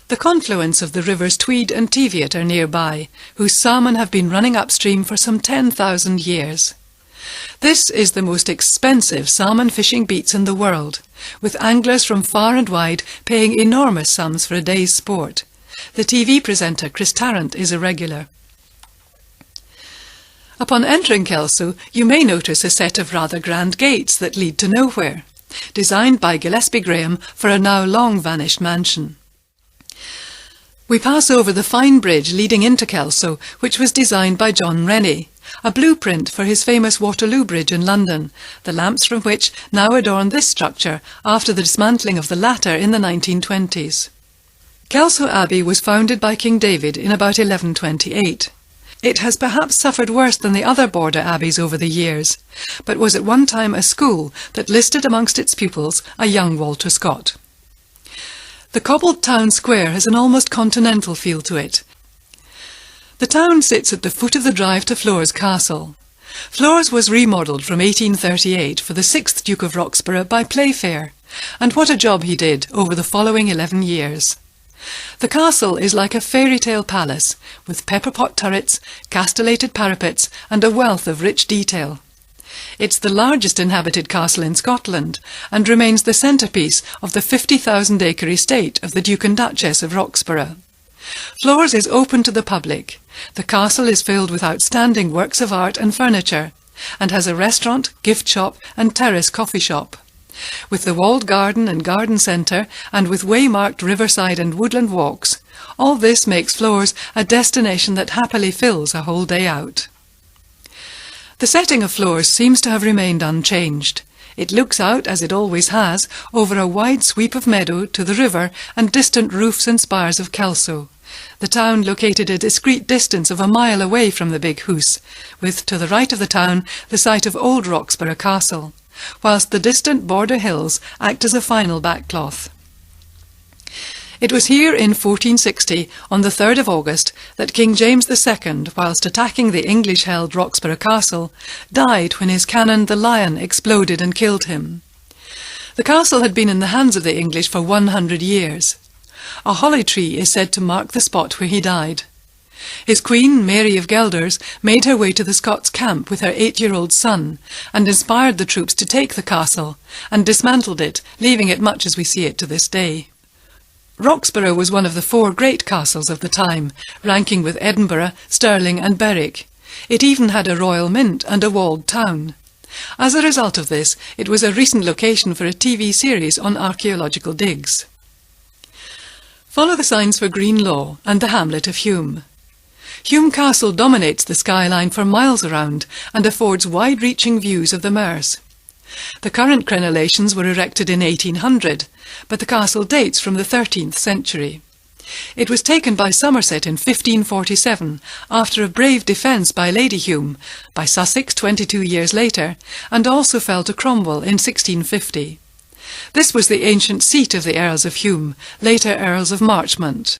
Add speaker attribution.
Speaker 1: The confluence of the rivers Tweed and Teviot are nearby, whose salmon have been running upstream for some 10,000 years. This is the most expensive salmon fishing beats in the world, with anglers from far and wide paying enormous sums for a day's sport. The TV presenter Chris Tarrant is a regular. Upon entering Kelso, you may notice a set of rather grand gates that lead to nowhere, designed by Gillespie Graham for a now long vanished mansion. We pass over the fine bridge leading into Kelso, which was designed by John Rennie, a blueprint for his famous Waterloo Bridge in London, the lamps from which now adorn this structure after the dismantling of the latter in the 1920s. Kelso Abbey was founded by King David in about 1128. It has perhaps suffered worse than the other border abbeys over the years, but was at one time a school that listed amongst its pupils a young Walter Scott. The cobbled town square has an almost continental feel to it. The town sits at the foot of the drive to Flores Castle. Flores was remodelled from 1838 for the 6th Duke of Roxburgh by Playfair, and what a job he did over the following 11 years. The castle is like a fairy tale palace, with pepper-pot turrets, castellated parapets, and a wealth of rich detail. It's the largest inhabited castle in Scotland, and remains the centrepiece of the 50,000-acre estate of the Duke and Duchess of Roxburgh. Flores is open to the public. The castle is filled with outstanding works of art and furniture, and has a restaurant, gift shop, and terrace coffee shop. With the walled garden and garden centre, and with waymarked riverside and woodland walks, all this makes Flores a destination that happily fills a whole day out. The setting of Flores seems to have remained unchanged. It looks out, as it always has, over a wide sweep of meadow to the river and distant roofs and spires of Kelso, the town located a discreet distance of a mile away from the Big House, with, to the right of the town, the site of Old Roxburgh Castle, whilst the distant border hills act as a final backcloth. It was here in 1460, on the 3rd of August, that King James II, whilst attacking the English-held Roxburgh Castle, died when his cannon, the Lion, exploded and killed him. The castle had been in the hands of the English for 100 years. A holly tree is said to mark the spot where he died. His queen, Mary of Guelders, made her way to the Scots camp with her 8-year-old son, and inspired the troops to take the castle, and dismantled it, leaving it much as we see it to this day. Roxburgh was one of the 4 great castles of the time, ranking with Edinburgh, Stirling and Berwick. It even had a royal mint and a walled town. As a result of this, it was a recent location for a TV series on archaeological digs. Follow the signs for Green Law and the hamlet of Hume. Hume Castle dominates the skyline for miles around and affords wide-reaching views of the Merse. The current crenellations were erected in 1800, but the castle dates from the 13th century. It was taken by Somerset in 1547 after a brave defence by Lady Hume, by Sussex 22 years later, and also fell to Cromwell in 1650. This was the ancient seat of the Earls of Hume, later Earls of Marchmont.